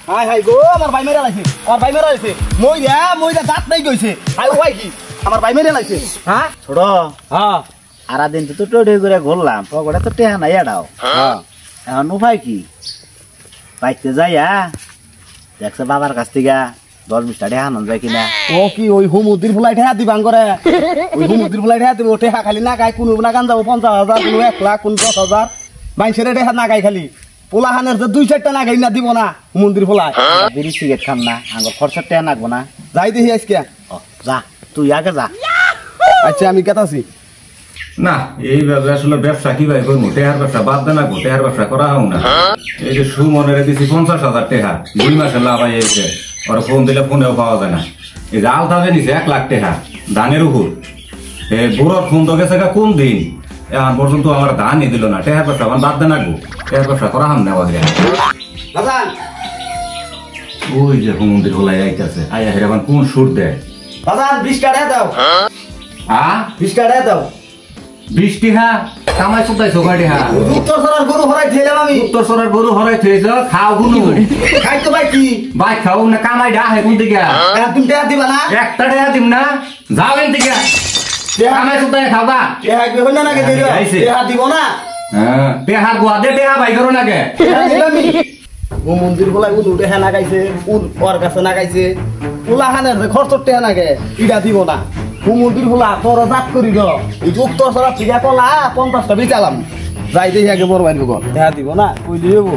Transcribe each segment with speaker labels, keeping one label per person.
Speaker 1: high high গো আমার ভাই মেরে লাইছে মইরা দাঁত নাই গইছে হাই ওই কি আমার ভাই মেরে লাইছে হ্যাঁ
Speaker 2: ছোট
Speaker 1: হ্যাঁ
Speaker 2: আরা দিন তো টোটে করে ঘুরলাম পকেটে তো টেহা নাই এটাও
Speaker 1: হ্যাঁ
Speaker 2: এখন উপায় কি বাইতে যাইয়া দেখছে বাবার কাছ থেকে 10-20 টাকা আনন্দ যায় কিনা
Speaker 1: ও কি ওই হুমুদ্দির ফুলাই ঠেয়া দিবাং করে ওই হুমুদ্দির ফুলাই ঠেয়া দিব ঠেহা খালি না গায় কোনো না গান যাবো 50,000 কোনো 1 লাখ কোনো 10,000 মানুষের ঠেহা না গায় খালি পোলাহানের যে 2-4টা না গাই না দিব না হুমুদ্দির ফুলাই
Speaker 2: বিড়ি সিগারেট খাম না আঙ্গুর খরচা টেহা নাকবো না
Speaker 1: যাই দেখি আজকে
Speaker 2: যা তুই আগে যা
Speaker 1: আচ্ছা আমি কেতাছি
Speaker 3: না এইভাবে আসলে ব্যবসা কিভাবে করবো টেহার ব্যবসা বাদ দেয় না গো টেহার ব্যবসা করা হোক না এই যে সুমনের দিছি 50,000 টেহা 2 মাসে লাভ আইছে ওরা ফোন দিলে ফোনেও পাওয়া যায় না এই যে আলতাবে নিছে 1 লাখ টেহা ধানের উপর এই বুড়োর ফোন তো গেছে কোন দিন এখন পর্যন্ত আমার ধানই দিল না টেহার ব্যবসা আমার বাদ দেয় না গো টেহার ব্যবসা করা হোক না বাজারে
Speaker 1: বাজান
Speaker 3: ওই যে মন্দির হলাই আইতাছে আয়া হেরে কোন সুর দেয়
Speaker 1: বাজান 20 টাকা দাও 20 টাকা দাও
Speaker 3: 20 টেহা কামাই সুদাইছো গাড়ি হা
Speaker 1: উত্তর সরার গরু হরাই থইলাম আমি
Speaker 3: উত্তর সরার গরু হরাই থইছ খাও গুনু
Speaker 1: খাই তো ভাই কি
Speaker 3: ভাই খাও না কামাই ডা হে কোন দিকে
Speaker 1: তুমি টাকা দিবা না
Speaker 3: একটা টাকা দিম না যাও এন দিকে কামাই সুদাই খাওগা
Speaker 1: টাকা কি হইনা নাকি দিলো টাকা দিব না
Speaker 3: হ্যাঁ টেহার গোয়া দে টেহা ভাই করো নাকে
Speaker 1: ও মন্দির বলাই উদ উঠে না গাইছে উদ ওর কাছে না গাইছে উলাহানের খরচ টেহা নাগে ইটা দিব না ও মন্দির বলা তোর জাত করি গো এই উত্তর সরা ফিরা কলা 50টা বেচালাম যাই দেখি আগে বড় বাইর গো টাকা দিব না কই দিব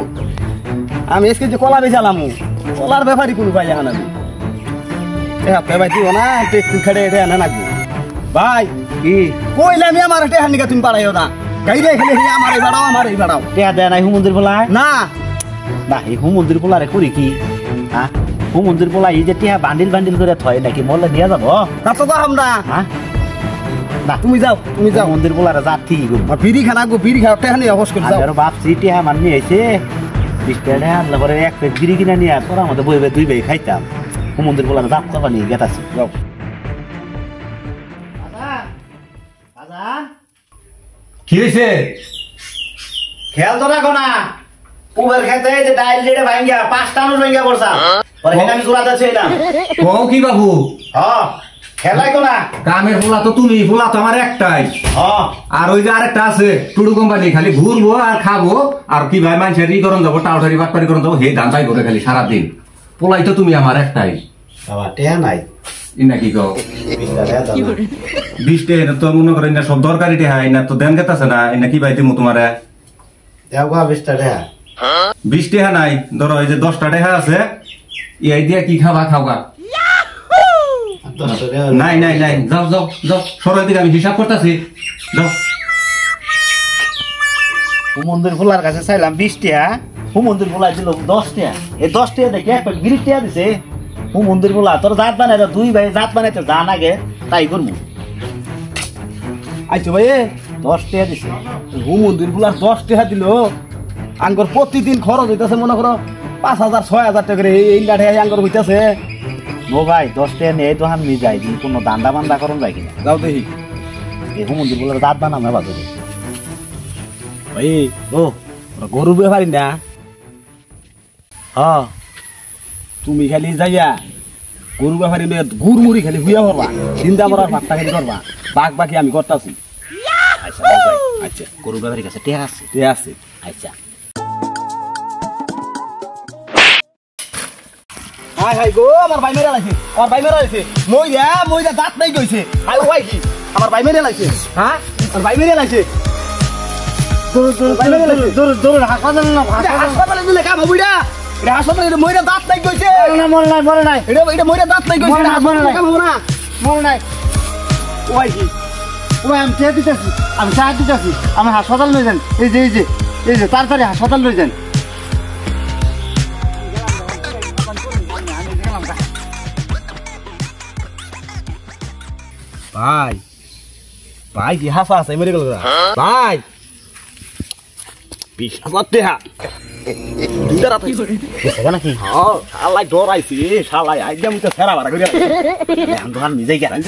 Speaker 1: আমি এসকে যে কলা বেচালাম কলার ব্যাপারই কোনো পাই জানা না টাকা পেবাই দিব না একটু খেড়ে এটা না নাগবো ভাই
Speaker 2: কি
Speaker 1: কইলাম আমার টাকা নিকা তুমি পাড়াইও না গাইরে খেলে আমারই বাড়াও
Speaker 2: টেহা দেয় নাই হুমন্দির বলাই
Speaker 1: না
Speaker 2: না এই হুমন্দির বলারে করি কি হ্যাঁ হুমন্দির বলাই এই যে টেহা বান্ডিল করে থয় নাকি মরলে নিয়ে যাবো
Speaker 1: তা তো কাম না
Speaker 2: হ্যাঁ না
Speaker 1: তুমি যাও
Speaker 2: মন্দির বলারে যা ঠিক
Speaker 1: বিড়ি খানা গো বিড়ি খাও টেহা নিয়ে অবশ্য করে যাও
Speaker 2: আর বাপসি টেহা মান নিয়ে এসে 20 টাকা আনলে পরে 1 প্লেট বিড়ি কিনে নিয়ে তোরা আমাদের বইবে 2 ভাই খাইতাম হুমন্দির বলারে দাঁত চাপা নিয়ে গেতাছি যাও
Speaker 3: কি হইছে
Speaker 2: খেয়াল তো রাখো না পুবের খেতে যে ডাইল যেটা ভাঙ্গা 5টা মানুষ ভাঙ্গা পড়ছা পরে হেটা আমি জোড়াতে ছিলাম
Speaker 3: কও কি বাবু
Speaker 2: খেলাই কো না
Speaker 3: কামের ফুলা তো তুমি ফুলা তো আমার একটাই আর ওই যে আরেকটা আছে টুডু কোম্পানি খালি ঘুরবো আর খাবো আর কি ভাই মানুষের ই করন যাবো টাউটারি বাটপারি করন যাবো হে ধান পাই করে খালি সারাদিন পোলাই তো তুমি আমার একটাই
Speaker 2: বাবা টেহা নাই
Speaker 3: ইনা কি কও 20 টাকা তো মনে করেন না সব দরকারি টেহা ইনা তো দেন গেতাছে না ইনা কি ভাই দিমু তোমারে
Speaker 2: দেওয়া 20 টাকা
Speaker 3: 20 টাকা নাই ধরো এই যে 10টা টাকা আছে এই দিয়া কি খাবা খাওয়া নাই যাও সরাই দিকে আমি হিসাব করতেছি যাও
Speaker 2: হুমন্দির ফুলার কাছে চাইলাম 20 টাকা হুমন্দির ফুলাই দিল 10 টাকা এই 10 টাকা দেখে একটা গিরিট টাকা দিছে হুমন্দির ফুলা তোর জাত বানাই 2 ভাই জাত বানাইতে জান আগে তাই করবো
Speaker 1: আইছো ভাই
Speaker 2: 10 টাকা দিছে
Speaker 1: মন্দির গুলার 10 টাকা দিল আঙ্গর প্রতিদিন খরচ হইতাছে মনে করো 5,000-6,000 টাকা করে এই লাঠে আঙ্গর হইতাছে
Speaker 2: ও ভাই 10 টাকা নিয়ে তো আমি যাই কোনো দান্দা বান্দা করুন যাই কিনা
Speaker 1: যাও দেখি
Speaker 2: এই হুমন্দির ফুলার জাত বানামে বাজারে
Speaker 1: ভাই ও গরু ব্যাপারি না তুমি খালি যাইয়া গরু ব্যাপারি গুড় মুড়ি খালি হুইয়া করবা চিন্তা করার ভাতটা খালি করবা বাকি আমি করতেছি
Speaker 2: আচ্ছা আচ্ছা গরু ব্যাপারীর কাছে টেহা আছে আচ্ছা
Speaker 1: হাই গো আমার ভাই মেরে লাইছে মইরা দাঁত নাই গইছে হাই ওই কি আমার ভাই মেরে লাইছে হ্যাঁ আমার ভাই মেরে লাইছে দূর হাসপাতালে দিলে কাম হইরা এটা হাসপাতালে মইরা দাঁত নাই গইছে
Speaker 2: না মরে নাই
Speaker 1: এটা মইরা দাঁত নাই গইছে হাসপাতালে কাম হবে না
Speaker 2: মরে নাই
Speaker 1: ওই কি
Speaker 2: ওই আমি সাহায্য দিতেছি আমি হাসপাতাল লই যান এই যে তাড়াতাড়ি হাসপাতাল লই যান
Speaker 1: ভাই কি হাসা আছে মেরে গেল ভাই 20,000 টাকা দুইটা রাত
Speaker 2: নাকি
Speaker 1: শালাই ডরাইছি শালাই একদম সেরা ভাড়া করে
Speaker 2: নিজেই গেলাম